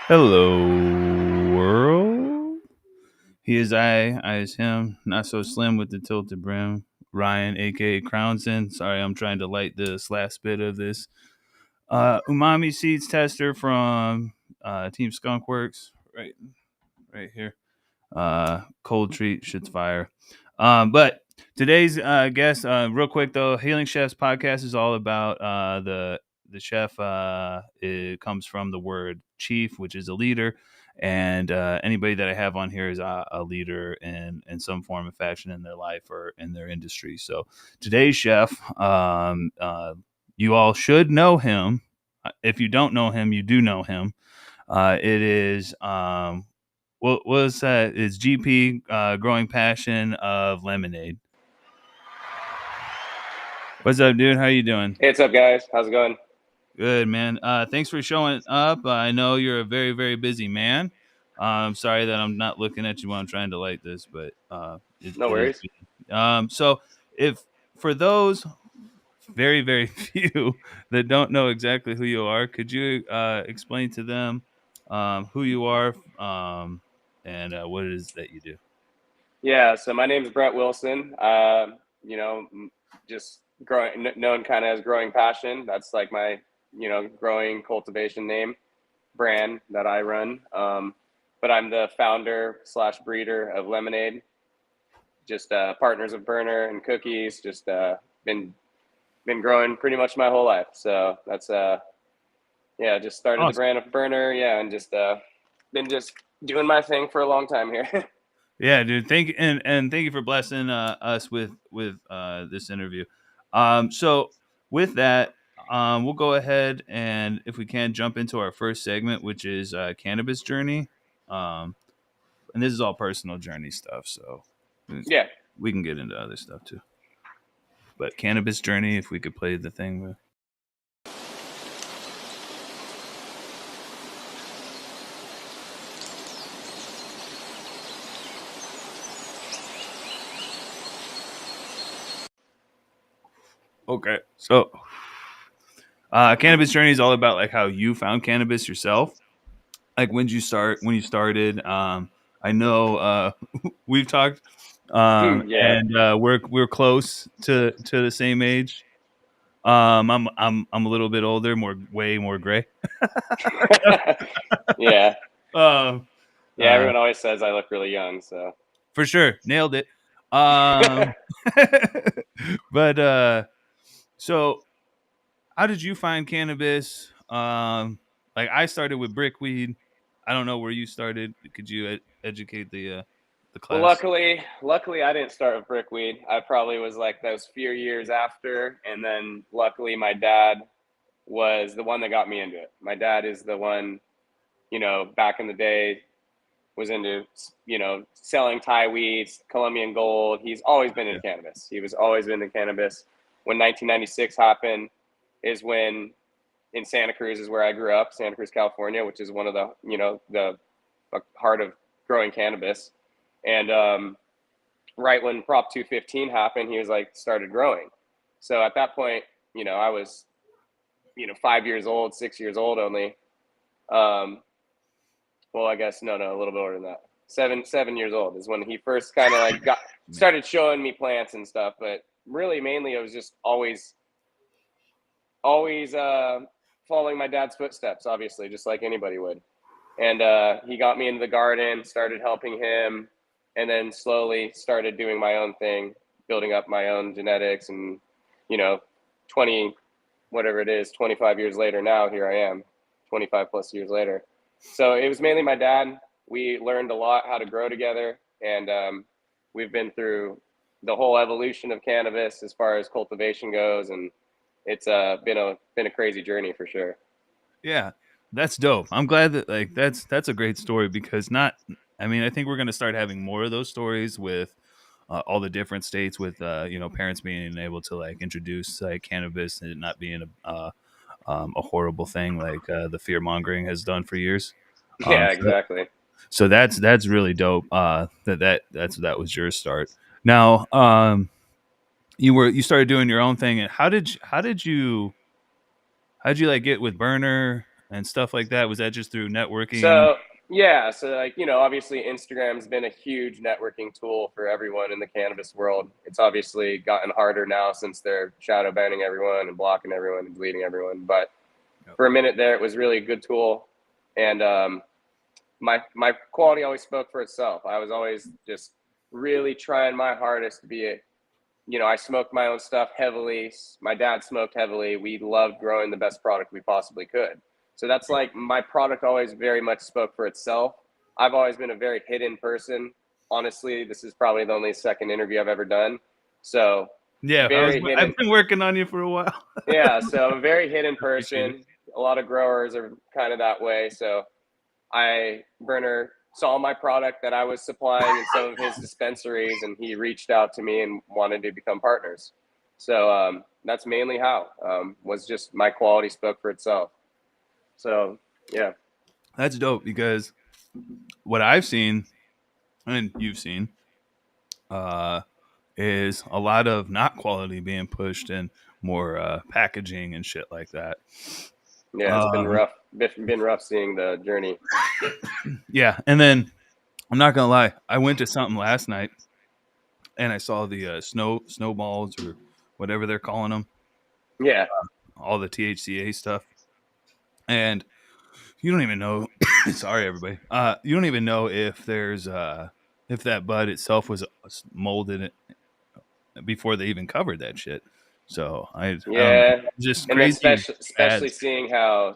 Hello, world. He is I is him. Not so slim with the tilted brim. Ryan, aka Crownson. Sorry, I'm trying to light this last bit of this umami seeds tester from Team Skunkworks. Right here. Cold treat, shit's fire. But today's guest, real quick though, Healing Chefs podcast is all about the chef. It comes from the word chief, which is a leader, and anybody that I have on here is a leader in some form of fashion in their life or in their industry. So today's chef, you all should know him. If you don't know him, you do know him. It is what was that? It's GP, growing passion of lemonade. What's up, dude? How you doing? Hey, what's up, guys? How's it going? Good, man. Thanks for showing up. I know you're a very, very busy man. I'm sorry that I'm not looking at you while I'm trying to light this, but No it is worries. busy. So if for those very, very few that don't know exactly who you are, could you explain to them who you are and what it is that you do? Yeah, so my name is Brett Wilson. Just known kind of as Growing Passion. That's like my, growing cultivation name brand that I run. But I'm the founder slash breeder of Lemonade. Just partners of Burner and Cookies. Just been growing pretty much my whole life. So that's yeah, just started the Awesome. brand of Burner. Yeah, and just been just doing my thing for a long time here. Yeah, dude. And thank you for blessing us with this interview. So with that, we'll go ahead and if we can jump into our first segment, which is cannabis journey. Um, and this is all personal journey stuff, so Yeah. we can get into other stuff too. But cannabis journey, if we could play the thing with. Okay, so cannabis journey is all about like how you found cannabis yourself. Like when you started. I know we've talked, Yeah. and we're close to the same age. I'm a little bit older, way more gray. Yeah. Um, Yeah. uh, Everyone always says I look really young. So, for sure, nailed it. Um, but so how did you find cannabis? Like I started with brickweed. I don't know where you started. Could you educate the well, class? luckily, I didn't start with brickweed. I probably was like those few years after. And then luckily, my dad was the one that got me into it. My dad is the one, back in the day was into, selling Thai weeds, Colombian gold. He's always been Yeah. into cannabis. He was always been into cannabis. When 1996 happened, is when in Santa Cruz is where I grew up, Santa Cruz, California, which is one of the the heart of growing cannabis. And right when Prop 215 happened, he was like started growing. So at that point, I was 5 years old, 6 years old only. Um, well, I guess no, a little bit older than that. 7 years old is when he first kind of like got started showing me plants and stuff. But really, mainly, it was just always following my dad's footsteps, obviously, just like anybody would. And he got me into the garden, started helping him, and then slowly started doing my own thing, building up my own genetics. And, you know, 20, whatever it is, 25 years later now, here I am, 25 plus years later. So it was mainly my dad. We learned a lot how to grow together, and we've been through the whole evolution of cannabis as far as cultivation goes, and it's been a crazy journey for sure. Yeah, that's dope. I'm glad that like that's a great story because not. I mean, I think we're gonna start having more of those stories with all the different states with parents being able to like introduce like cannabis and it not being a horrible thing like the fear mongering has done for years. Yeah, So, exactly. that's really dope. That was your start. Now, you started doing your own thing, and how did you like get with Burner and stuff like that? Was that just through networking? So yeah, so like obviously Instagram's been a huge networking tool for everyone in the cannabis world. It's obviously gotten harder now since they're shadow banning everyone and blocking everyone and deleting everyone. But Yep. for a minute there, it was really a good tool, and my quality always spoke for itself. I was always just really trying my hardest to be a I smoked my own stuff heavily. My dad smoked heavily. We loved growing the best product we possibly could. So that's like my product always very much spoke for itself. I've always been a very hidden person. Honestly, this is probably the only second interview I've ever done. So Yeah, very I've hidden. been working on you for a while. Yeah, so I'm a very hidden Appreciate it. person. A lot of growers are kind of that way. So Berner saw my product that I was supplying in some of his dispensaries, and he reached out to me and wanted to become partners. So that's mainly how was just my quality spoke for itself. So yeah, That's dope because what I've seen and you've seen uh, is a lot of not quality being pushed and more packaging and shit like that. yeah, it's been Um, rough. Been rough seeing the journey. yeah, and then I'm not gonna lie, I went to something last night and I saw the snowballs or whatever they're calling them, Yeah, all the THCA stuff, and you don't even know. Sorry, everybody. You don't even know if there's if that bud itself was molded before they even covered that shit. So I don't know. yeah, Just and then crazy especially ads. seeing how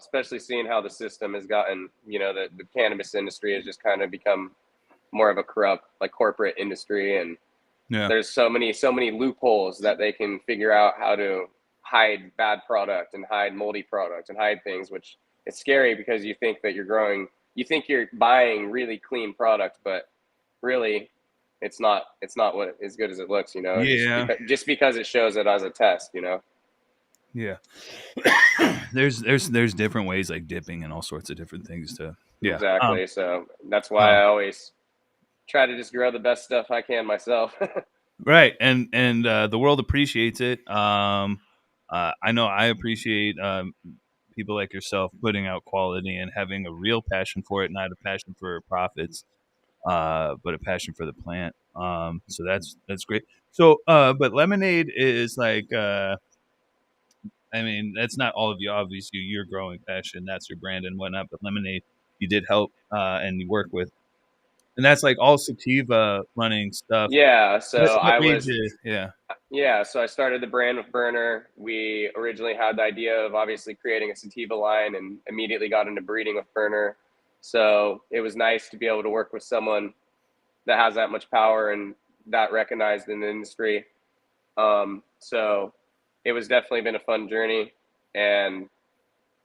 the system has gotten. The cannabis industry has just kind of become more of a corrupt like corporate industry, and Yeah. there's so many loopholes that they can figure out how to hide bad product and hide moldy product and hide things, which is scary because you think you're buying really clean product, but really it's not what as good as it looks, Yeah. just because it shows it as a test. Yeah. There's different ways like dipping and all sorts of different things to yeah. Exactly. So that's why Um I always try to just grow the best stuff I can myself. right. And the world appreciates it. I know I appreciate people like yourself putting out quality and having a real passion for it, not a passion for profits, but a passion for the plant. So that's great. So, but lemonade is like, I mean, that's not all of you. Obviously, your growing passion, that's your brand and whatnot. But lemonade, you did help and you work with, and that's like all sativa running stuff. Yeah, What, so what I made was you? Yeah, Yeah, so I started the brand with Burner. We originally had the idea of obviously creating a sativa line and immediately got into breeding with Burner. So it was nice to be able to work with someone that has that much power and that recognized in the industry. So it was definitely been a fun journey. And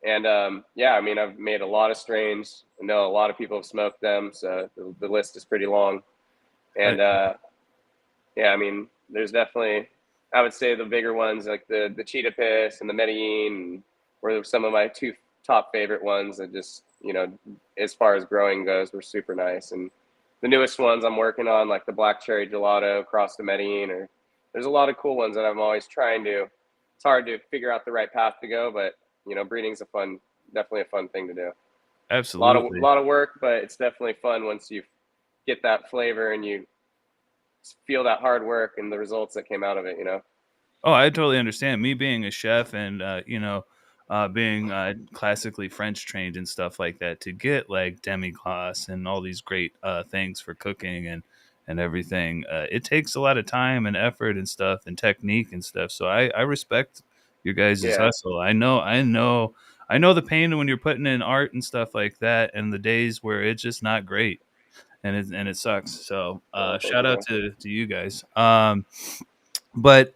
yeah, I mean, I've made a lot of strains. I know a lot of people have smoked them. So the list is pretty long. I, And yeah, I mean, there's definitely, I would say the bigger ones like the Cheetah Piss and the Medellin were some of my two top favorite ones that just, as far as growing goes, were super nice. And the newest ones I'm working on, like the Black Cherry Gelato across the Medellin, or there's a lot of cool ones that I'm always trying to, it's hard to figure out the right path to go, but, breeding's definitely a fun thing to do. absolutely. Lot of work, but it's definitely fun once you get that flavor and you feel that hard work and the results that came out of it. Oh, I totally understand. Me being a chef and being classically French trained and stuff like that, to get like demi glace and all these great things for cooking and everything, it takes a lot of time and effort and stuff and technique and stuff. So I respect your guys' Yeah. hustle. I know the pain when you're putting in art and stuff like that, and the days where it's just not great and it sucks. So Well, thank shout you, out man. to you guys. But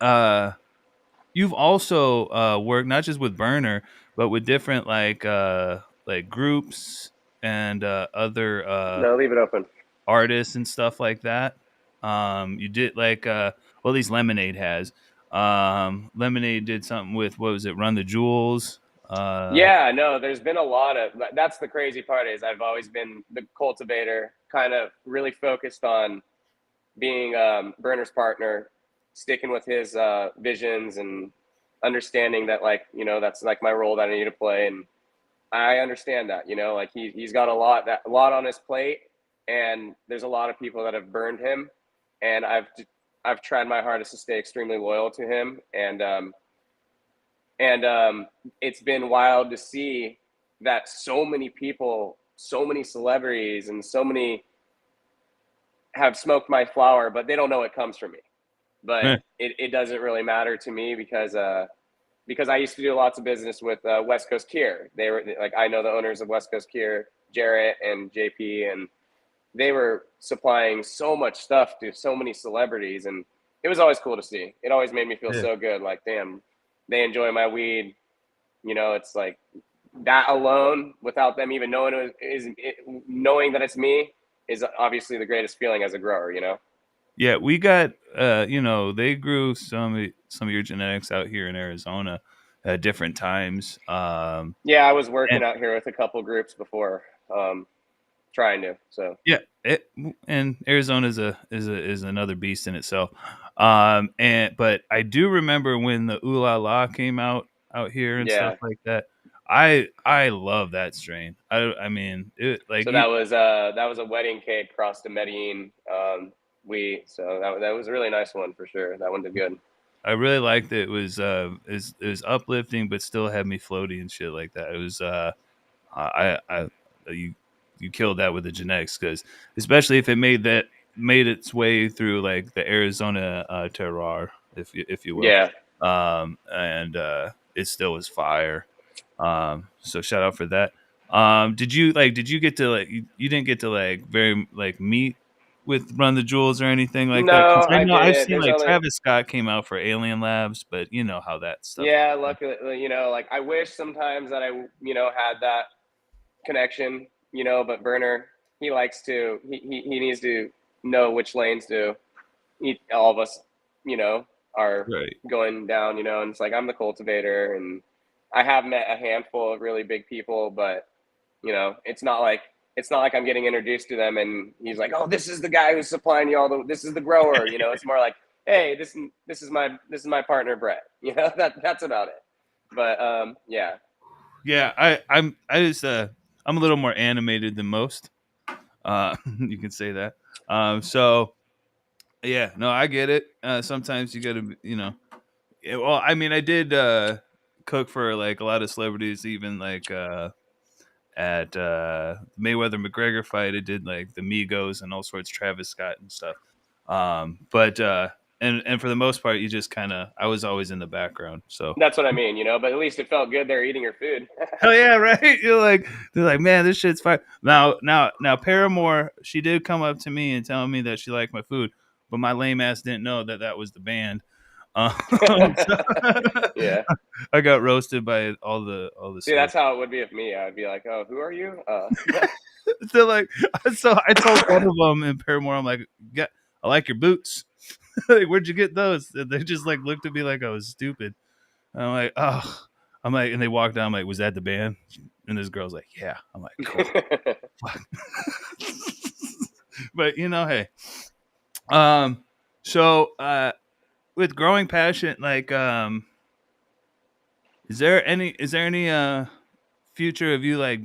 you've also worked not just with Burner, but with different like groups and other No, leave it open. artists and stuff like that. You did like well, at least Lemonade has. Lemonade did something with what was it? Run the Jewels. Yeah, no, there's been a lot of that's the crazy part is I've always been the cultivator, kind of really focused on being Burner's partner, sticking with his visions and understanding that like that's like my role that I need to play. And I understand that, you know, like he's got a lot on his plate, and there's a lot of people that have burned him, and I've tried my hardest to stay extremely loyal to him, and it's been wild to see that so many people, so many celebrities, and so many have smoked my flower, but they don't know it comes from me. But Eh, it doesn't really matter to me because I used to do lots of business with West Coast Kier. They were like, I know the owners of West Coast Kier, Jarrett and JP, and they were supplying so much stuff to so many celebrities, and it was always cool to see. It always made me feel yeah. so good. Like, damn, they enjoy my weed. You know, it's like that alone, without them even knowing knowing that it's me, is obviously the greatest feeling as a grower. You know. Yeah, we got they grew some of your genetics out here in Arizona at different times. Yeah, I was And working out here with a couple groups before, trying to. So yeah, and Arizona is another beast in itself. And but I do remember when the Ooh La La came out here and stuff yeah, like that. I love that strain. I mean, it like so you, that was a wedding cake crossed to Medellin. That was a really nice one for sure. That one did good. I really liked it. It was uplifting, but still had me floaty and shit like that. It was I you you killed that with the genetics because especially if it made its way through like the Arizona terroir, if you will, Yeah, and it still was fire. So shout out for that. Did you get to you didn't get to like very like meet with Run the Jewels or anything like that? Because no, I I know I've didn't. seen There's like only Travis Scott came out for Alien Labs, but you know how that stuff. Yeah, luckily, you know, like I wish sometimes that had that connection, but Burner, he needs to know which lanes to all of us, you know, are Right. going down, and it's like I'm the cultivator, and I have met a handful of really big people, but it's not like I'm getting introduced to them and he's like, oh, this is the guy who's supplying you this is the grower, it's more like, hey, this is my partner Brett, that's about it. But yeah. Yeah, I'm a little more animated than most. You can say that. So yeah, no, I get it. Sometimes you gotta, well, I mean, I did cook for like a lot of celebrities, even like at Mayweather McGregor fight. I did like the Migos and all sorts, Travis Scott and stuff. But and for the most part, you just kind of, I was always in the background. So That's what I mean, but at least it felt good they're eating your food. hell yeah, right? They're like, man, this shit's fire. Now, Paramore, she did come up to me and tell me that she liked my food, but my lame ass didn't know that that was the band. So Yeah. I got roasted by all the See, that's celebs. how it would be with me. I'd be like, oh, who are you? So like, so I told one of them in Paramore, I'm like, yeah, I like your boots. Like, where'd you get those? And they just like looked at me like I was stupid. I'm like, oh, I'm like, and they walked down. I'm like, was that the band? And this girl's like, yeah. I'm like, cool. Fuck. But hey. Um, so with growing passion, like, is there any future of you like,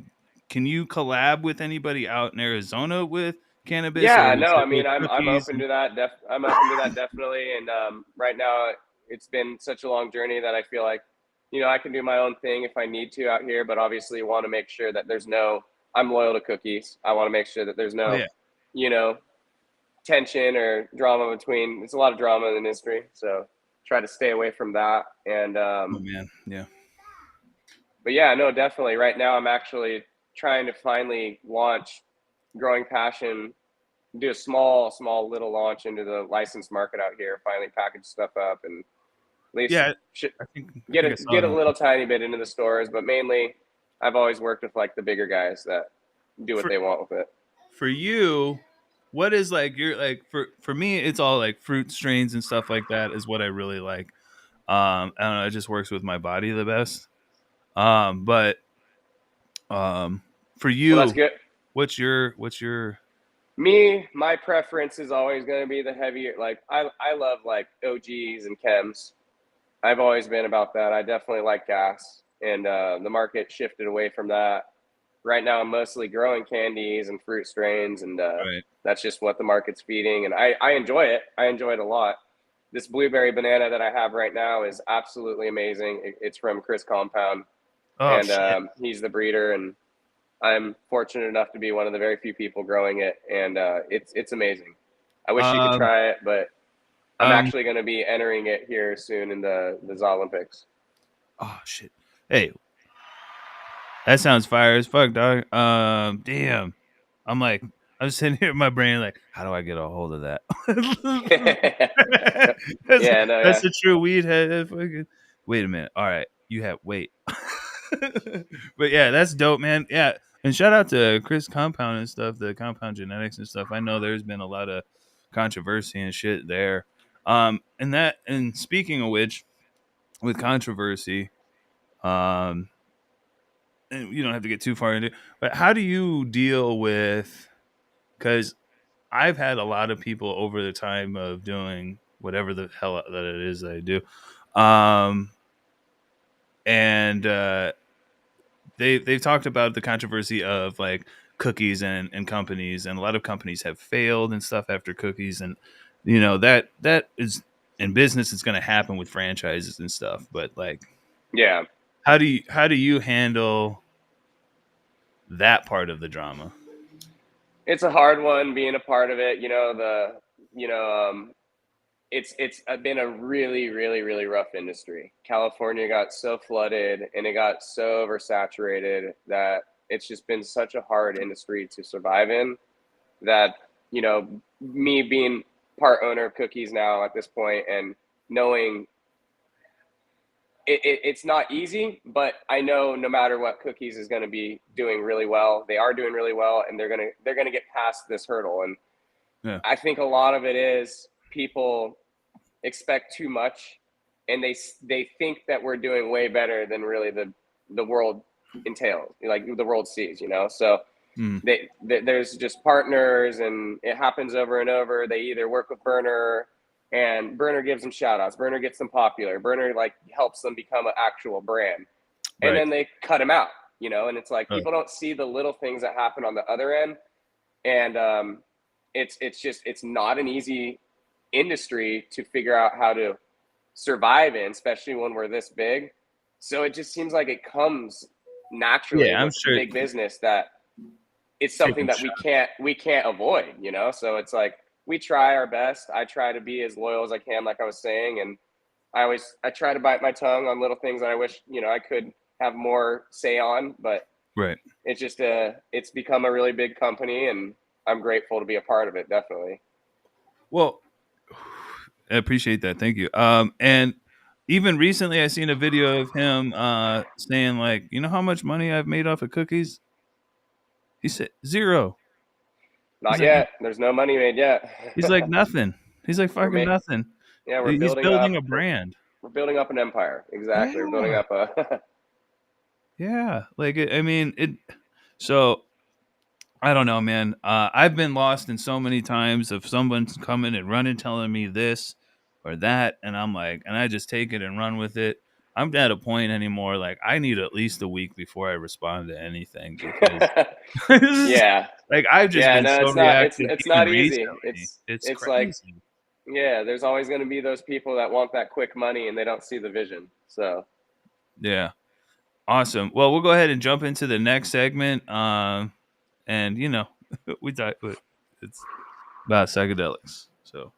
can you collab with anybody out in Arizona with cannabis, or Yeah, is no, I it mean, with I'm cookies? open to that. I'm open to that definitely. And right now, it's been such a long journey that I feel like, I can do my own thing if I need to out here. But obviously, want to make sure that there's no. I'm loyal to cookies. I want to make sure that there's Oh no, yeah. you know, tension or drama between. It's a lot of drama in the industry, so try to stay away from that. And Oh man. Yeah. but yeah, no, definitely. Right now, I'm actually trying to finally launch Growing Passion, do a small little launch into the licensed market out here. Finally, package stuff up and at least Yeah. should I get think a I saw get it a on. little tiny bit into the stores. But mainly, I've always worked with like the bigger guys that do what For they want with it. for you, what is like your like for me? It's all like fruit strains and stuff like that is what I really like. I don't know. It just works with my body the best. But for Well, that's you, good. what's your My preference is always going to be the heavier. Like I love like OGs and chems. I've always been about that. I definitely like gas. and the market shifted away from that. Right now, I'm mostly growing candies and fruit strains, and Right. that's just what the market's feeding. And I enjoy it. I enjoy it a lot. This blueberry banana that I have right now is absolutely amazing. It's from Chris Compound, Oh and shit. he's the breeder. And I'm fortunate enough to be one of the very few people growing it, and it's amazing. I wish you could Um. try it, but I'm Um. actually going to be entering it here soon in the Olympics. Oh shit. Hey, that sounds fire as fuck, dog. Damn. I'm like, I'm sitting here in my brain, like, how do I get a hold of that? that's Yeah, no, that's yeah. a true weed head. Fucking, wait a minute. All right, you have wait. But yeah, that's dope, man. Yeah, and shout out to Chris Compound and stuff, the Compound Genetics and stuff. I know there's been a lot of controversy and shit there. And speaking of which, with controversy, um, and you don't have to get too far into it, but how do you deal with? Because I've had a lot of people over the time of doing whatever the hell that it is that I do, um, and they've talked about the controversy of like cookies and companies, and a lot of companies have failed and stuff after cookies, and that is in business. It's going to happen with franchises and stuff, but like, Yeah, how do you handle that part of the drama? it's a hard one being a part of it. You know, it's been a really, really, really rough industry. California got so flooded and it got so oversaturated that it's just been such a hard industry to survive in. That me being part owner of Cookies now at this point, and knowing it's not easy, but I know no matter what, Cookies is going to be doing really well. They are doing really well, and they're gonna get past this hurdle. And Yeah, I think a lot of it is people expect too much, and they think that we're doing way better than really the world entails, like the world sees. So mm, there's just partners, and it happens over and over. They either work with Burner, and Burner gives them shout outs. Burner gets them popular. Burner like helps them become an actual brand. And right. then they cut them out, and it's like people don't see the little things that happen on the other end. And it's not an easy industry to figure out how to survive in, especially when we're this big. So it just seems like it comes naturally Yeah, I'm with sure big business that it's something taking that we can't avoid. So it's like we try our best. I try to be as loyal as I can, like I was saying, and I try to bite my tongue on little things that I wish I could have more say on, but right. it's just it's become a really big company, and I'm grateful to be a part of it, definitely. Well, I appreciate that. Thank you. And even recently, I seen a video of him saying like, you know how much money I've made off of cookies? He said zero. He's Not like yet. There's no money made yet. he's like nothing. He's like we're fucking ma- nothing. yeah, we're He's building up building a we're, brand. we're building up an empire. Exactly. We're building Yeah, up a yeah. Like I mean it. So I don't know, man. I've been lost in so many times of someone's coming and running, telling me this or that, and I'm like, and I just take it and run with it. I'm not at a point anymore. Like I need at least a week before I respond to anything because yeah. like I've just Yeah, been no, so it's reactive, it's even not easy. recently. It's It's like, crazy. yeah, there's always going to be those people that want that quick money and they don't see the vision. So, Yeah, awesome. Well, we'll go ahead and jump into the next segment. And we talk, it's about psychedelics. So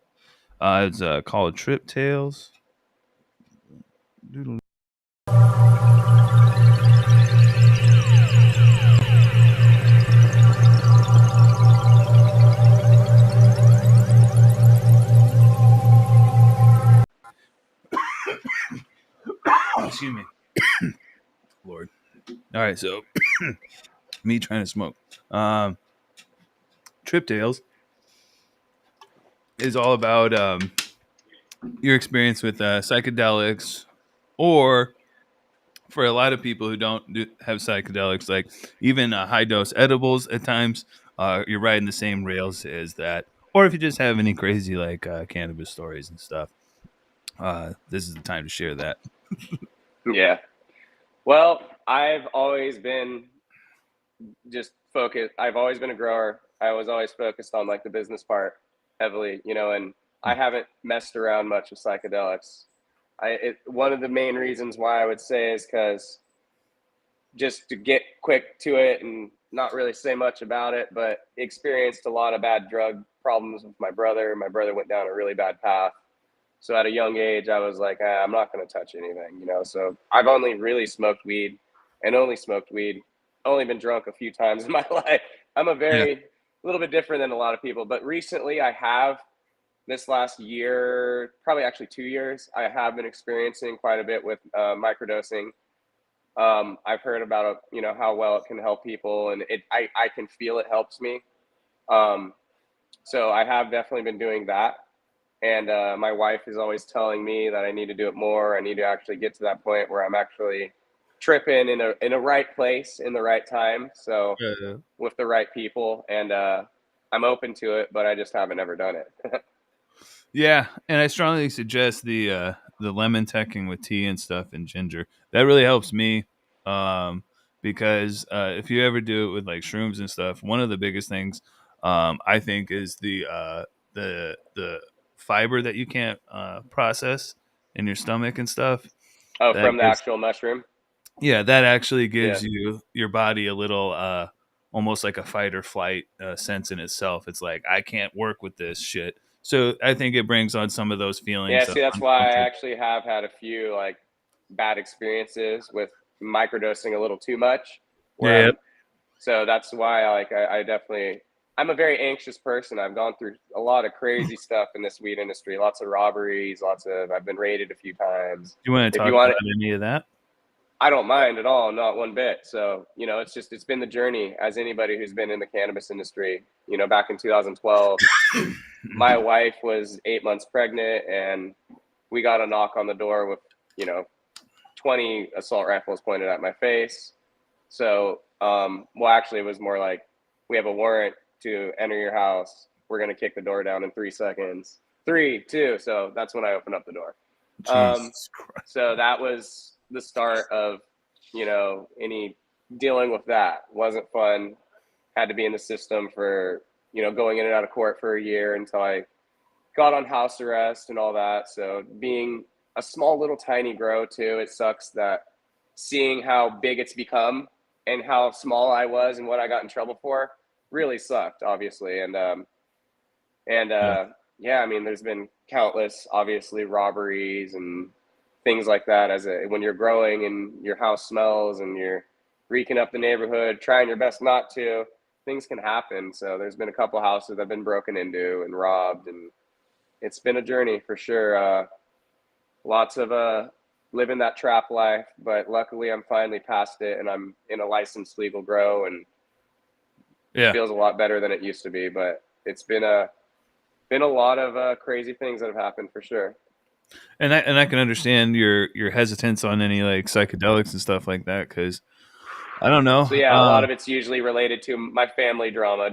it's called Trip Tales. Doodle. Excuse me, Lord. All right, so me trying to smoke. Trip Tales is all about your experience with psychedelics, or for a lot of people who have psychedelics, like even high dose edibles at times, you're riding the same rails as that. Or if you just have any crazy like cannabis stories and stuff, this is the time to share that. yeah. Well, I've always been just focused. I've always been a grower. I was always focused on like the business part heavily, and I haven't messed around much with psychedelics. One of the main reasons why I would say is because just to get quick to it and not really say much about it, but experienced a lot of bad drug problems with my brother. My brother went down a really bad path. So at a young age, I was like, I'm not going to touch anything. So I've only really smoked weed and only smoked weed, only been drunk a few times in my life. I'm Yeah. a little bit different than a lot of people, but recently I have this last year, probably actually 2 years, I have been experiencing quite a bit with microdosing. I've heard about how well it can help people, and I can feel it helps me. Um, so I have definitely been doing that, and my wife is always telling me that I need to do it more. I need to actually get to that point where I'm actually tripping in a right place in the right time. So Yeah. with the right people, and I'm open to it, but I just haven't ever done it. Yeah, and I strongly suggest the lemon teching with tea and stuff and ginger. That really helps me, um, because if you ever do it with like shrooms and stuff, one of the biggest things I think is the fiber that you can't process in your stomach and stuff. Oh, That from the gets actual mushroom? Yeah, that actually Yeah. gives your body a little almost like a fight or flight sense in itself. It's like I can't work with this shit. So I think it brings on some of those Yeah, feelings of see, that's why I uncomfort. actually have had a few like bad experiences with microdosing a little too much, where Yeah. so that's why I definitely, I'm a very anxious person. I've gone through a lot of crazy stuff in this weed industry, lots of robberies, I've been raided a few times. You want to If you talk want about it, any of that? I don't mind at all, not one bit. So, it's been the journey as anybody who's been in the cannabis industry. Back in 2012, my wife was 8 months pregnant, and we got a knock on the door with, you know, 20 assault rifles pointed at my face. So, well, actually, it was more like, we have a warrant to enter your house. We're going to kick the door down in 3 seconds. Three, two. So that's when I opened up the door. Um, Jesus Christ. so that was the start of, any dealing with that. Wasn't fun. Had to be in the system for, going in and out of court for a year until I got on house arrest and all that. So being a small little tiny grow too, it sucks that seeing how big it's become and how small I was and what I got in trouble for really sucked, obviously. And Yeah. yeah, I mean, there's been countless, obviously, robberies and things like that. When you're growing and your house smells and you're reeking up the neighborhood, trying your best not to, things can happen. So there's been a couple houses that have been broken into and robbed, and it's been a journey for sure. Lots of living that trap life, but luckily I'm finally past it, and I'm in a licensed legal grow, and Yeah. feels a lot better than it used to be. But it's been a lot of crazy things that have happened for sure. And I can understand your hesitance on any like psychedelics and stuff like that because I don't know. So yeah, a lot of it's usually related to my family drama,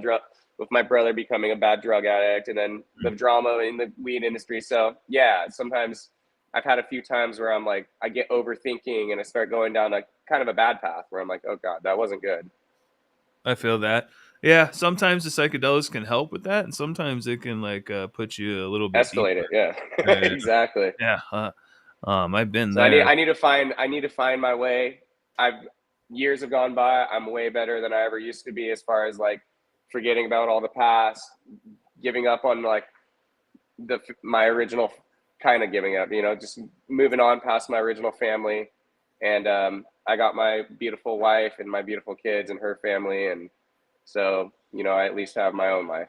with my brother becoming a bad drug addict, and then the drama in the weed industry. So yeah, sometimes I've had a few times where I'm like, I get overthinking and I start going down a kind of a bad path where I'm like, oh god, that wasn't good. I feel that. Yeah, sometimes the psychedelics can help with that, and sometimes it can like put you a little bit Escalate deeper. it, yeah. Uh, Exactly. yeah, I've been So there. I need to find my way. I've Years have gone by. I'm way better than I ever used to be as far as like forgetting about all the past, giving up on like the my original, kind of giving up, just moving on past my original family. And I got my beautiful wife and my beautiful kids and her family, and so I at least have my own life.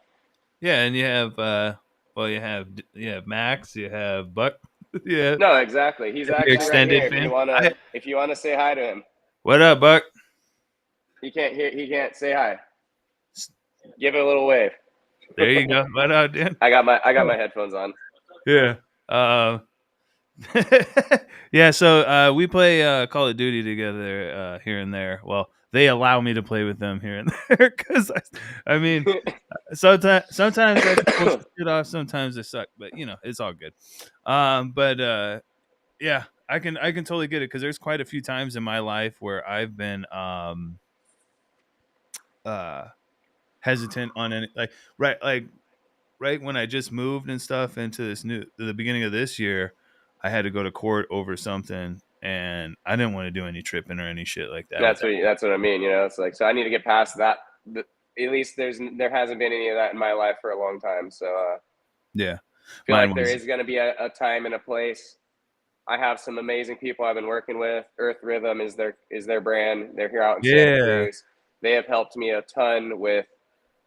Yeah, and you have well, you have Max, you have Buck, yeah, No, exactly. He's your actually right extended here. fam. If you wanna say hi to him, What up, Buck? he can't hear. He can't say hi. Give it a little wave. There you go. What up, Dan? I got my headphones on. Yeah. Yeah, so we play Call of Duty together here and there. Well, they allow me to play with them here and there because I mean, sometimes I can pull some shit off, sometimes they suck, but it's all good. But yeah, I can totally get it because there's quite a few times in my life where I've been uh hesitant on any right when I just moved and stuff into the beginning of this year, I had to go to court over something, and I didn't want to do any tripping or any shit like that with that. That's what I mean. It's like, so I need to get past that. At least there hasn't been any of that in my life for a long time. So Yeah, feel mine like there was. is going to be a time and a place. I have some amazing people I've been working with. Earth Rhythm is their brand. They're here out in Santa Yeah, Cruz. They have helped me a ton with,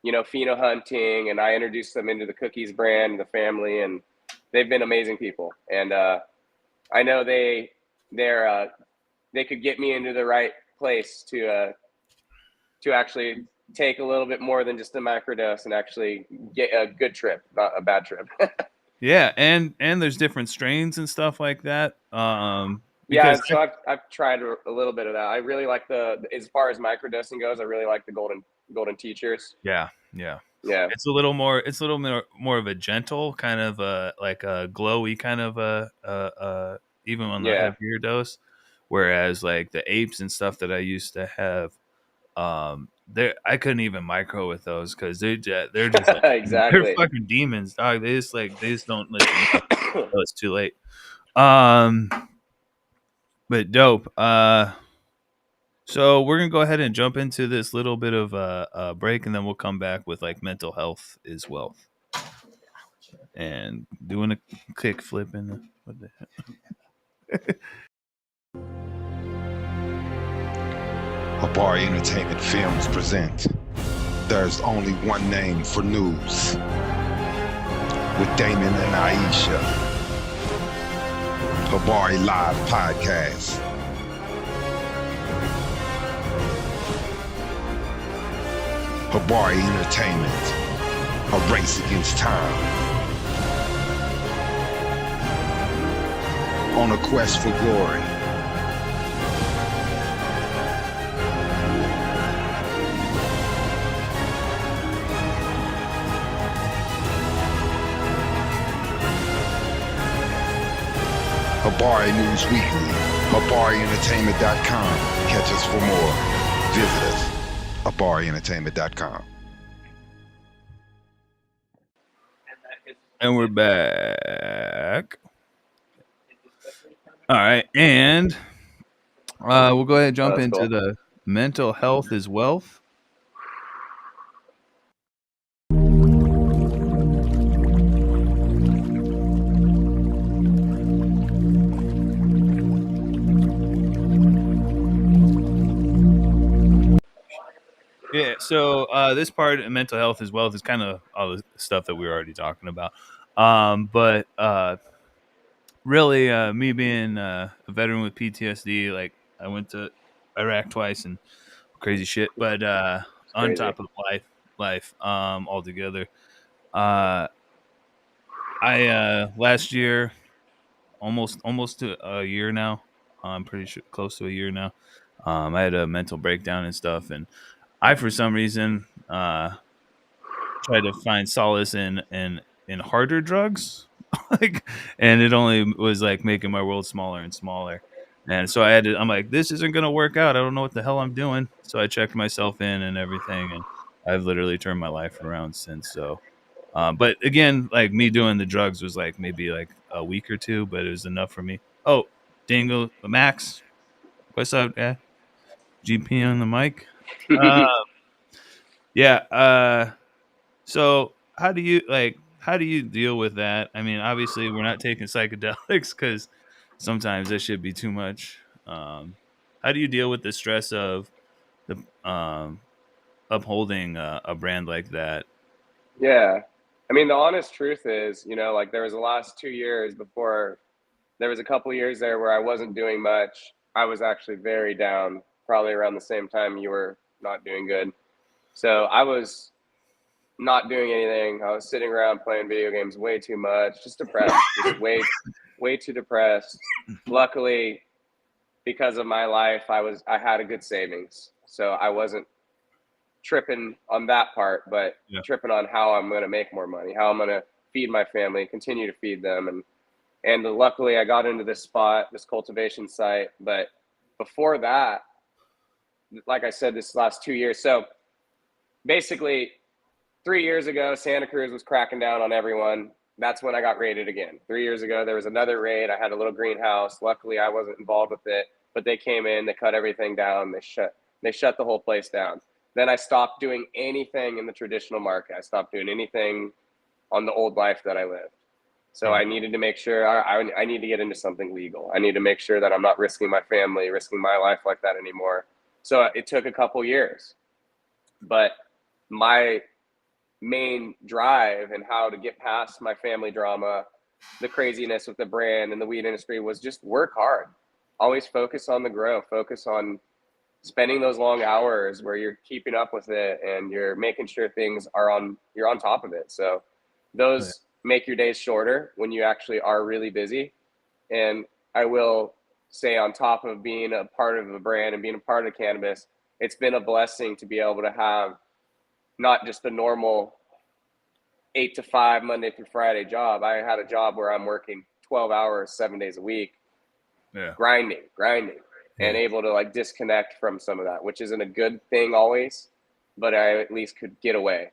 pheno hunting, and I introduced them into the Cookies brand, the family, and they've been amazing people. And I know they could get me into the right place to actually take a little bit more than just a microdose and actually get a good trip, not a bad trip. yeah, and there's different strains and stuff like that. Yeah, Because so I've tried a little bit of that. I really like as far as microdosing goes, I really like the golden teachers. yeah, yeah, Yeah, it's a little more of a gentle kind of like a glowy kind of even on the yeah. heavier dose, whereas like the apes and stuff that I used to have, they I couldn't even micro with those because they're just like they're Exactly. fucking demons, dog. They just don't let you know until it's too late. Um, but dope. So we're gonna go ahead and jump into this little bit of a break, and then we'll come back with like mental health is wealth and doing a kick flip and what the heck? Habari Entertainment Films present There's Only One Name for News with Damon and Iesha. Habari Live Podcast. Habari Entertainment, a race against time. On a quest for glory. Habari News Weekly, HabariEntertainment.com. Catch us for more. Visit us, HabariEntertainment.com. And we're back. All right, and we'll go ahead and Oh, jump that's into cool. the mental health is wealth. Yeah, so this part of mental health as well is kind of all the stuff that we were already talking about. But really, me being a veteran with PTSD, like I went to Iraq twice and crazy shit. But It's on crazy. top of life, altogether, uh, I last year, almost to a year now. I'm pretty sure close to a year now. I had a mental breakdown and stuff, and I, for some reason, try to find solace in harder drugs, like, and it only was like making my world smaller and smaller. And so I'm like, this isn't gonna work out. I don't know what the hell I'm doing. So I checked myself in and everything, and I've literally turned my life around since. So, but again, like me doing the drugs was like maybe like a week or two, but it was enough for me. Oh, Dingo Max, what's up, guy? GP on the mic. Uh, yeah. So how do you deal with that? I mean, obviously we're not taking psychedelics because sometimes that should be too much. How do you deal with the stress of the upholding a brand like that? Yeah. I mean, the honest truth is, like there was the last 2 years before, there was a couple years there where I wasn't doing much. I was actually very down, probably around the same time you were not doing good. So I was not doing anything. I was sitting around playing video games way too much, just depressed, just way too depressed. Luckily, because of my life, I had a good savings, so I wasn't tripping on that part, but Yeah. tripping on how I'm going to make more money, how I'm going to feed my family, continue to feed them, and And luckily I got into this spot, this cultivation site. But before that, like I said, this last 2 years. So basically 3 years ago, Santa Cruz was cracking down on everyone. That's when I got raided again. 3 years ago, there was another raid. I had a little greenhouse. Luckily, I wasn't involved with it, but they came in, they cut everything down. They shut the whole place down. Then I stopped doing anything in the traditional market. I stopped doing anything on the old life that I lived. So I needed to make sure I need to get into something legal. I need to make sure that I'm not risking my family, risking my life like that anymore. So it took a couple years, but my main drive and how to get past my family drama, the craziness with the brand and the weed industry was just work hard. Always focus on the grow, focus on spending those long hours where you're keeping up with it and you're making sure things you're on top of it. So those make your days shorter when you actually are really busy. And I will say, on top of being a part of a brand and being a part of cannabis, it's been a blessing to be able to have not just a normal 8 to 5 Monday through Friday job. I had a job where I'm working 12 hours, 7 days a week, grinding, and able to like disconnect from some of that, which isn't a good thing always, but I at least could get away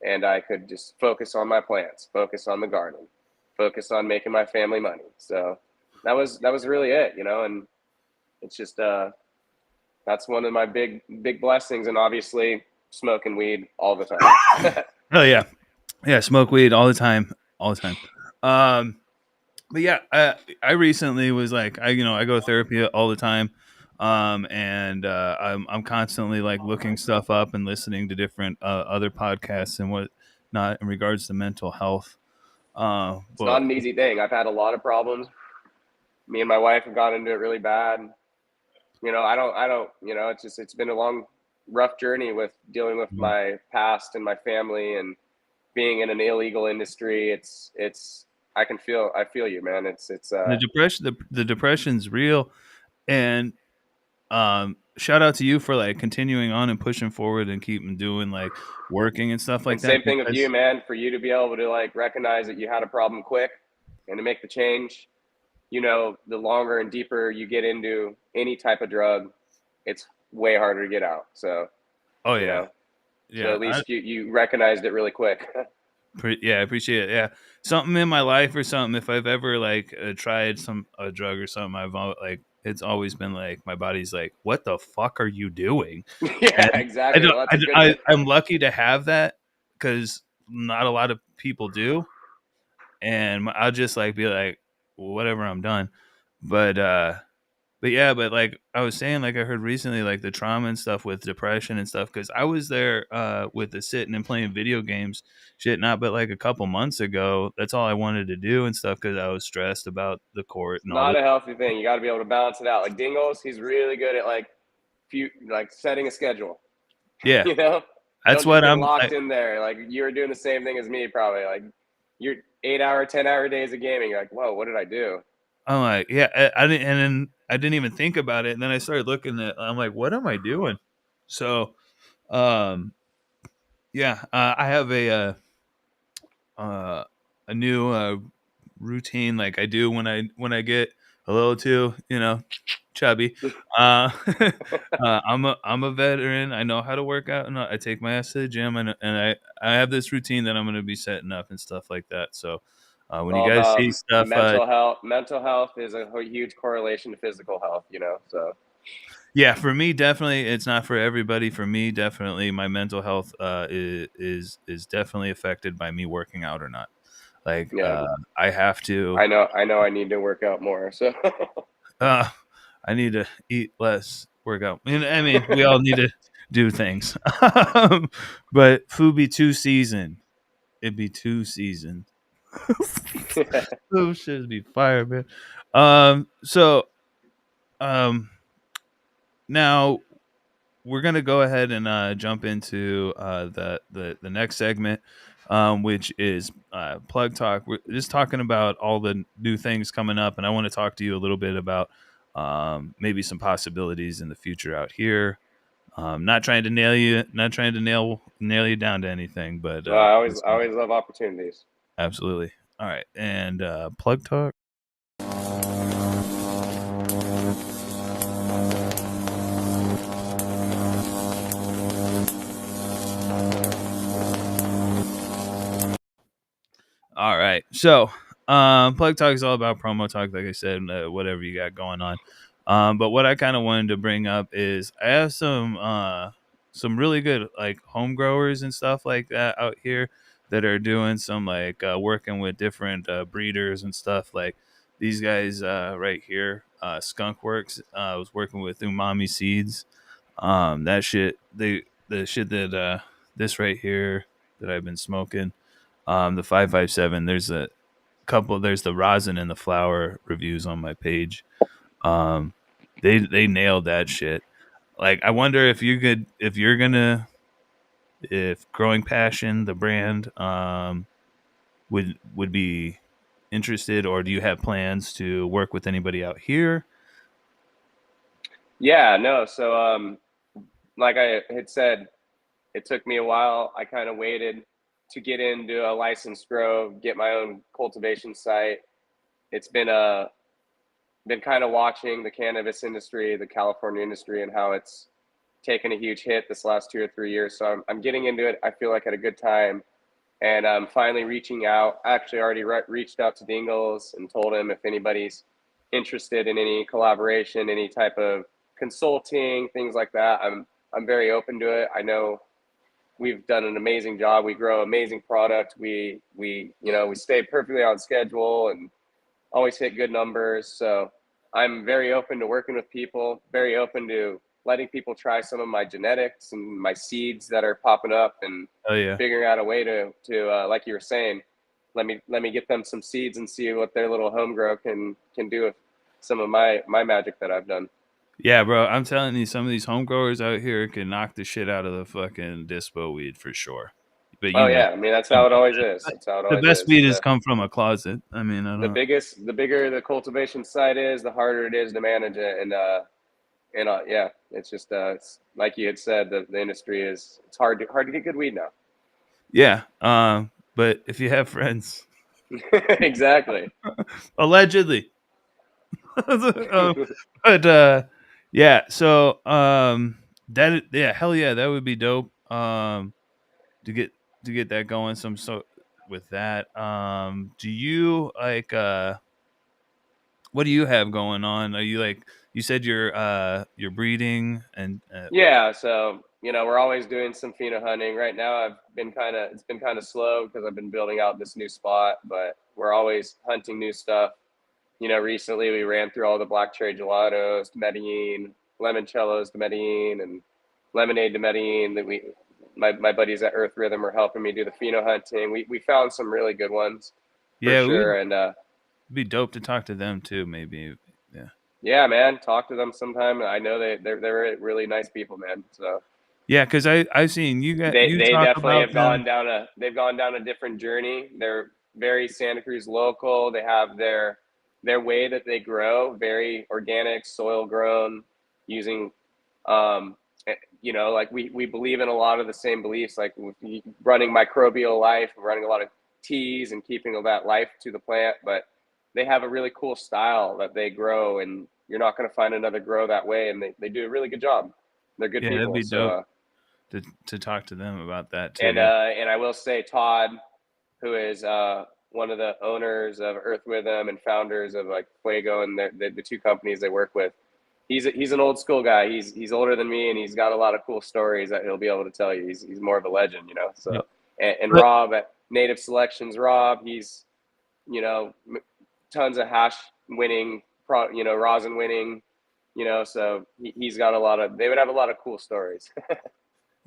and I could just focus on my plants, focus on the garden, focus on making my family money. So that was really it, you know, and it's just, that's one of my big blessings. And obviously smoking weed all the time. Oh yeah. Yeah. Smoke weed all the time. But yeah, I recently was like, I go to therapy all the time. And I'm constantly like looking stuff up and listening to different other podcasts and whatnot in regards to mental health. It's not an easy thing. I've had a lot of problems. Me and my wife have got into it really bad. You know, I don't, you know, it's been a long, rough journey with dealing with my past and my family and being in an illegal industry. I feel you, man. The depression's real. And shout out to you for like continuing on and pushing forward and keeping doing like working and stuff like and that. Same thing with you, man, for you to be able to like recognize that you had a problem quick and to make the change. You know, the longer and deeper you get into any type of drug, it's way harder to get out. So, so at least you recognized it really quick. Yeah, I appreciate it. Yeah, something in my life or something. If I've ever like tried a drug or something, like it's always been like my body's like, "What the fuck are you doing?" Yeah, and exactly. I'm lucky to have that because not a lot of people do, and I'll just like be like, whatever, I'm done. But yeah, but like I was saying, like I heard recently, like the trauma and stuff with depression and stuff, because I was there with the sitting and playing video games, shit. Not but like a couple months ago, that's all I wanted to do and stuff because I was stressed about the court and all not that. a healthy thing. You got to be able to balance it out. Like Dingles, he's really good at like setting a schedule. Yeah, you know, that's what I'm locked in there. Like you were doing the same thing as me, probably. Like you're 8-hour, 10-hour days of gaming. You're like, whoa, what did I do? I'm like, yeah, I didn't, and then I didn't even think about it, and then I started looking at, I'm like, what am I doing? So, yeah, I have a new routine like I do when I get a little too, chubby. I'm a veteran. I know how to work out, and I take my ass to the gym, and I have this routine that I'm going to be setting up and stuff like that. So when you guys see stuff, mental health is a huge correlation to physical health. So. Yeah, for me, definitely, it's not for everybody. For me, definitely, my mental health is definitely affected by me working out or not. Like, I have to. I know. I need to work out more. So, I need to eat less, work out. I mean, we all need to do things. But food be 2 season. It'd be 2 season. Oh, shit, be fire, man. So, now we're gonna go ahead and jump into the next segment, which is plug talk. We're just talking about all the new things coming up, and I want to talk to you a little bit about maybe some possibilities in the future out here. Not trying to nail you down to anything, but I always love opportunities. Absolutely. All right, and plug talk. right. So, Plug Talk is all about promo talk, like I said, whatever you got going on. But what I kind of wanted to bring up is I have some really good like home growers and stuff like that out here that are doing some like working with different breeders and stuff. Like these guys right here, Skunk Works, was working with Umami Seeds. That shit, the shit that this right here that I've been smoking, the 557. There's a couple. There's the rosin and the flower reviews on my page. Um, they nailed that shit. Like, I wonder if you could, if you're gonna, if Growing Passion, the brand, would be interested, or do you have plans to work with anybody out here? Yeah, no. So, like I had said, it took me a while. I kind of waited to get into a licensed grow, get my own cultivation site. It's been kind of watching the cannabis industry, the California industry, and how it's taken a huge hit this last 2 or 3 years. So I'm getting into it. I feel like at a good time, and I'm finally reaching out. I actually already reached out to Dingles and told him if anybody's interested in any collaboration, any type of consulting, things like that. I'm very open to it. I know we've done an amazing job. We grow amazing product. We stay perfectly on schedule and always hit good numbers. So I'm very open to working with people, very open to letting people try some of my genetics and my seeds that are popping up, and Oh yeah, figuring out a way to like you were saying, let me get them some seeds and see what their little home grow can do with some of my magic that I've done. yeah, bro. I'm telling you, some of these home growers out here can knock the shit out of the fucking dispo weed for sure. But Oh you know, yeah, I mean that's how it always is. the That's how it the always best is. weed has come from a closet. I mean, I don't. The bigger the cultivation site is, the harder it is to manage it, and yeah, it's just it's like you had said, the industry is, it's hard to get good weed now. Yeah. But if you have friends, Exactly. allegedly, uh, but yeah. So that yeah, hell yeah, that would be dope. To get that going. Some so with that. Do you like what do you have going on? Are you like you said you're breeding and like Yeah, so we're always doing some pheno hunting. Right now, it's been kind of slow because I've been building out this new spot, but we're always hunting new stuff. Recently we ran through all the black cherry gelatos to Medellin, limoncellos to Medellin, and lemonade to Medellin. That my buddies at Earth Rhythm are helping me do the pheno hunting. We found some really good ones for yeah, it would sure, and be dope to talk to them too. Maybe yeah. yeah, man, talk to them sometime. I know they're really nice people, man. So Yeah, because I've seen you got they you they talk definitely about have them. gone down a different journey. They're very Santa Cruz local. They have their way that they grow, very organic, soil grown, using um like we believe in a lot of the same beliefs, like running microbial life, running a lot of teas and keeping all that life to the plant. But they have a really cool style that they grow, and you're not going to find another grow that way, and they do a really good job. They're good Yeah, that'd people. be So dope to talk to them about that too. and I will say Todd, who is one of the owners of Earth Rhythm and founders of like Fuego and the two companies they work with. He's an old school guy. He's older than me, and he's got a lot of cool stories that he'll be able to tell you. He's more of a legend. Yeah. So and But Rob at Native Selections, Rob, he's you know tons of hash winning, rosin winning. So he's got a lot of. They would have a lot of cool stories.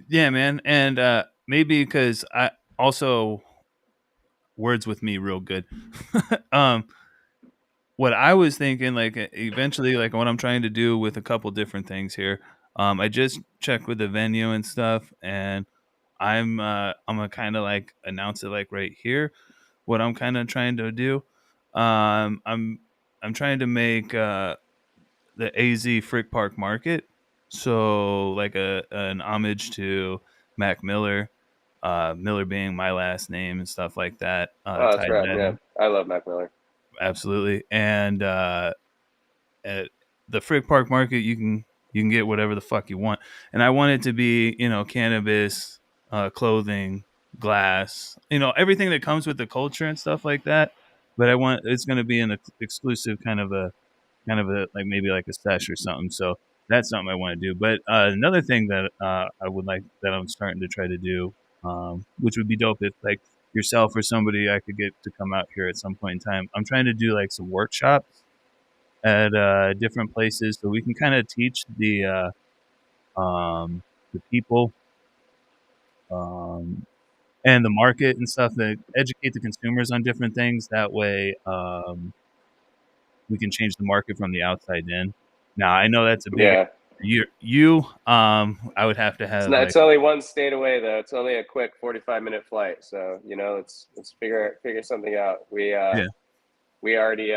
yeah, man, and maybe because I also words with me real good. um, what I was thinking, like eventually, like what I'm trying to do with a couple different things here. I just checked with the venue and stuff, and I'm gonna kind of like announce it like right here. What I'm kind of trying to do, I'm trying to make the AZ Frick Park Market, so like an homage to Mac Miller, Miller being my last name and stuff like that. Oh, that's Tied right. that Yeah, in I love Mac Miller. absolutely, and at the Frick Park Market, you can get whatever the fuck you want, and I want it to be cannabis, clothing, glass, everything that comes with the culture and stuff like that. But it's going to be an exclusive kind of a like maybe like a sesh or something. So that's something I want to do. But another thing that I would like that I'm starting to try to do, which would be dope if like yourself or somebody I could get to come out here at some point in time. I'm trying to do like some workshops at different places so we can kind of teach the people um, and the market and stuff, that educate the consumers on different things. That way, we can change the market from the outside in. Now, I know that's a big Yeah. I would have to It's have not. like, It's only one state away though. It's only a quick 45-minute flight. So let's figure something out. yeah, We already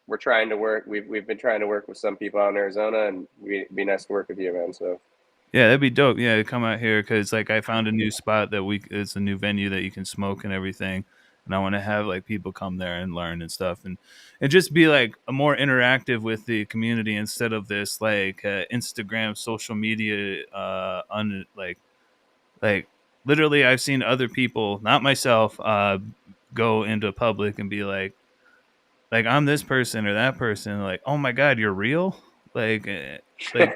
we're trying to work. We've been trying to work with some people out in Arizona, and it'd be nice to work with you, man. So yeah, that'd be dope. Yeah, come out here because like I found a new spot it's a new venue that you can smoke and everything, and I want to have like people come there and learn and stuff, and just be like a more interactive with the community instead of this like Instagram social media like literally I've seen other people, not myself, go into public and be like I'm this person or that person, like, oh my god, you're real, like like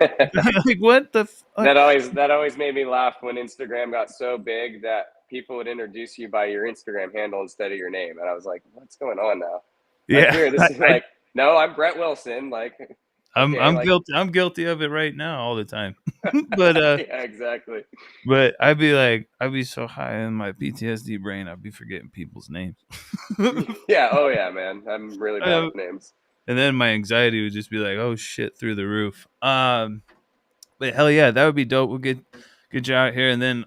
what the fuck? that always made me laugh when Instagram got so big that people would introduce you by your Instagram handle instead of your name, and I was like, what's going on now? Like Yeah, here, this is like, no, I'm Brett Wilson. Like, okay, I'm like, guilty. I'm guilty of it right now all the time. but yeah, exactly. but I'd be so high in my PTSD brain, I'd be forgetting people's names. Yeah. Oh yeah, man. I'm really bad Uh, with names. and then my anxiety would just be like, oh shit, through the roof. But hell yeah, that would be dope. We'll get you out here, and then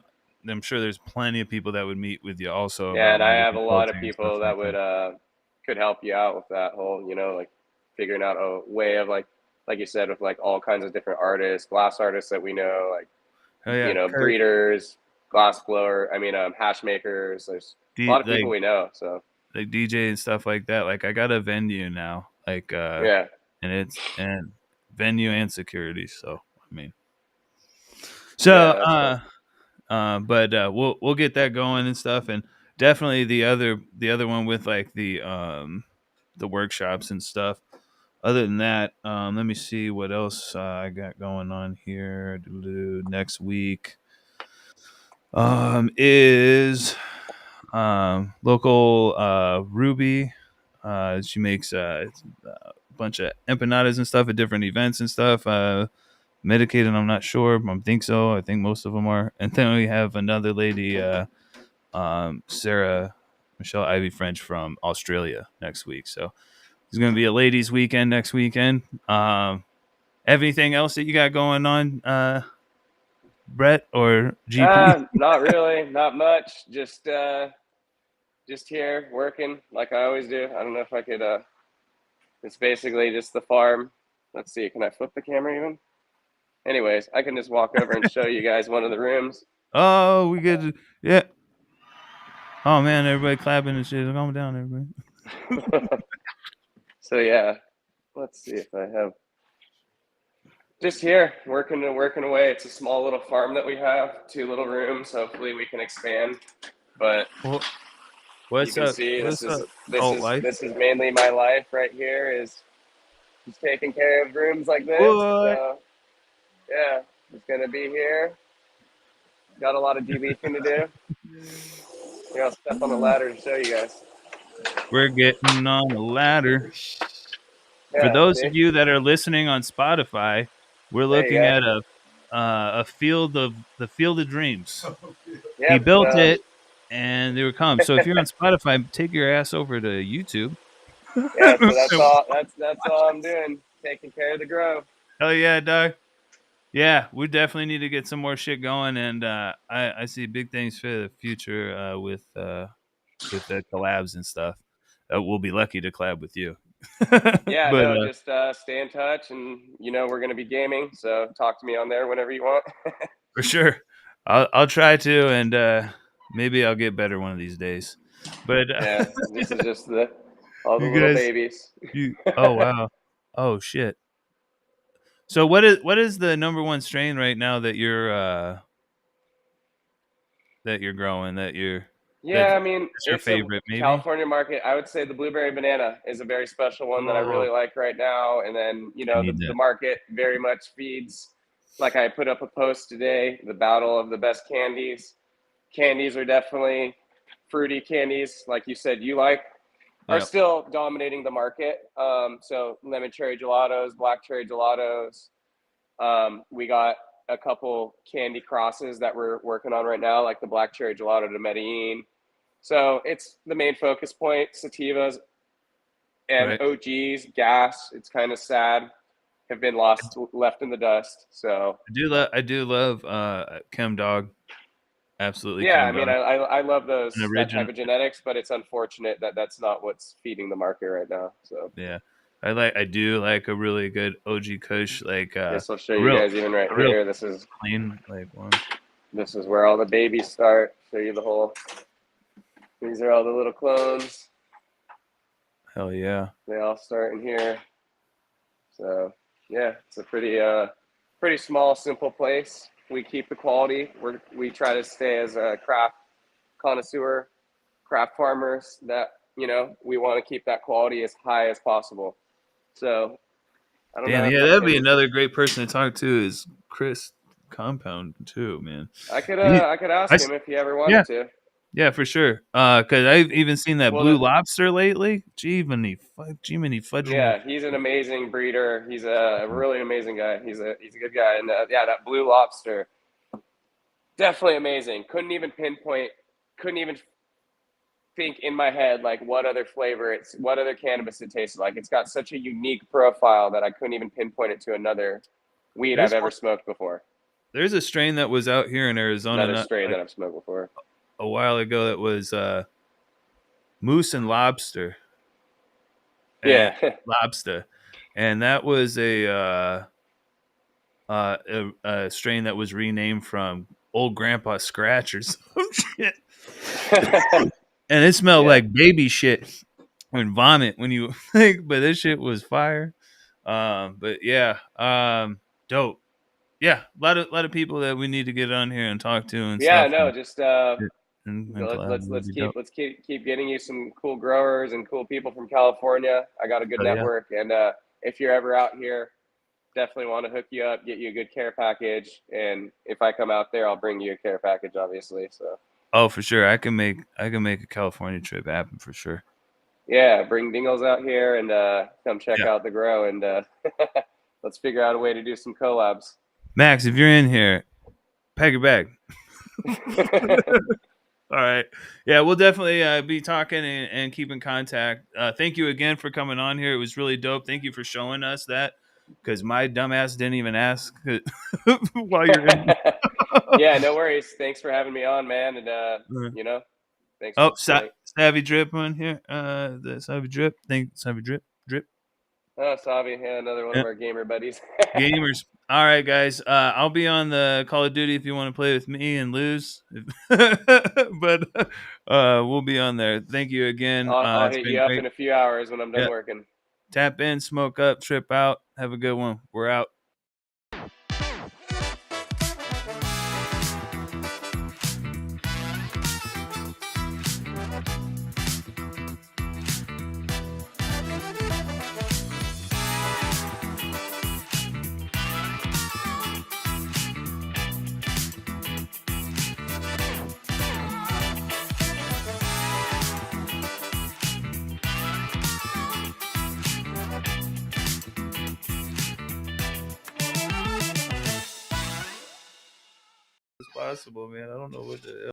I'm sure there's plenty of people that would meet with you also Yeah, about and I maybe have a lot of consulting and stuff people like that would that. could help you out with that whole, like figuring out a way of like you said, with like all kinds of different artists, glass artists that we know, like Hell yeah, Kurt, breeders, glass blower. I mean, hash makers. There's a lot of people like we know. So DJ and stuff like that. Like I got a venue now, yeah, and it's and venue and security. So I mean, yeah, so that's cool. but we'll get that going and stuff, and definitely the other one with like the workshops and stuff. Other than that, let me see what else I got going on here. Next week is local Ruby. She makes a bunch of empanadas and stuff at different events and stuff. Medicated, I'm not sure. I think so. I think most of them are. And then we have another lady, Sarah Michelle Ivy French from Australia next week. So it's going to be a ladies' weekend next weekend. Have anything else that you got going on, Brett or GP? Not really, not much. Just here working like I always do. I don't know if I could. It's basically just the farm. Let's see. Can I flip the camera even? Anyways, I can just walk over and show you guys one of the rooms. Oh, we get yeah. Oh man, everybody clapping and shit. Calm down, everybody. So yeah, let's see if I have just here working away. It's a small little farm that we have, 2 little rooms. Hopefully we can expand. But Well, you what's can up? see What's up? this Alt is life. this is mainly my life right here, is just taking care of rooms like this. What? So yeah, just gonna be here. Got a lot of deleting to do. Here, I'll step on the ladder to show you guys. We're getting on the ladder. For Yeah, those see? of you that are listening on Spotify, we're There you looking go. at a field of the field of dreams. He Yep. built So it, and they were come. So if you're on Spotify, take your ass over to YouTube. yeah, so that's all I'm doing. Taking care of the grove. Hell yeah, dog. Yeah, we definitely need to get some more shit going, and I see big things for the future with the collabs and stuff. We'll be lucky to collab with you. Yeah, but no, just stay in touch, and we're gonna be gaming, so talk to me on there whenever you want. for sure, I'll try to, and maybe I'll get better one of these days. But Yeah, this is just all the you little guys, babies. oh wow, oh shit. So what is the number one strain right now that you're that you're growing that Yeah, I mean, that's your it's a favorite maybe? California market. I would say the blueberry banana is a very special one that I Oh, really like right now. And then, I the, need the that. market very much feeds, like I put up a post today, the battle of the best candies. Candies are definitely fruity candies, like you said you like, are Yep. still dominating the market. So lemon cherry gelatos, black cherry gelatos. We got a couple candy crosses that we're working on right now, like the black cherry gelato de Medellin. So it's the main focus point. Sativas and Right. OGs, gas. It's kind of sad, have been left in the dust. So I do love Chem Dog. Absolutely yeah, Chem I mean, Dog. I love An that type original. of genetics, but it's unfortunate that that's not what's feeding the market right now. So Yeah. I do like a really good OG Kush, like guess I'll show a you real guys even right a real here. This is clean like one. where all the babies start. Show you the whole. These are all the little clones. Hell yeah. They all start in here. So yeah, it's a pretty small, simple place. We keep the quality. We try to stay as a craft connoisseur, craft farmers that we want to keep that quality as high as possible. So I don't Damn, know if yeah, I that'd be can. another great person to talk to is Chris Compound too, man. I could He, I could I ask s- him if he ever yeah, wanted to. yeah, for sure. Cause I've even seen that Well, blue lobster lately. Jiminy fudging. yeah, he's an amazing breeder. He's a really amazing guy. He's a good guy, and yeah, that blue lobster, definitely amazing. Couldn't even think in my head like what other cannabis it tasted like. It's got such a unique profile that I couldn't even pinpoint it to another weed I've There's ever smoked before. there's a strain that was out here in Arizona Another not strain like that I've smoked before. a while ago that was moose and lobster and Yeah. lobster, and that was a strain that was renamed from Old Grandpa Scratch or some shit, and it smelled Yeah. like baby shit and vomit when you like. But this shit was fire. But yeah, dope. Yeah, a lot of people that we need to get on here and talk to and Yeah, stuff, no, just and collab would be dope. let's keep getting you some cool growers and cool people from California. I got a good Oh yeah. network, and if you're ever out here, definitely want to hook you up, get you a good care package, and if I come out there, I'll bring you a care package, obviously. So Oh, for sure. I can make a California trip happen for sure. yeah, bring Dingles out here and come check Yeah. out the grow, and let's figure out a way to do some collabs. Max, if you're in here, pack your bag. All right. Yeah, we'll definitely be talking and keep in contact. Thank you again for coming on here. It was really dope. Thank you for showing us that because my dumbass didn't even ask while you're in. Yeah, no worries. Thanks for having me on, man, and thanks for Oh, the support. Savvy Drip on here. The Savvy Drip. Savvy Drip. Oh, Savi, yeah, another one Yeah. of our gamer buddies. Gamers. All right, guys. I'll be on the Call of Duty if you want to play with me and lose. But we'll be on there. Thank you again. I'll It's hit been you up great. in a few hours when I'm done Yeah. working. Tap in, smoke up, trip out. Have a good one. We're out. It's possible, man. I don't know what the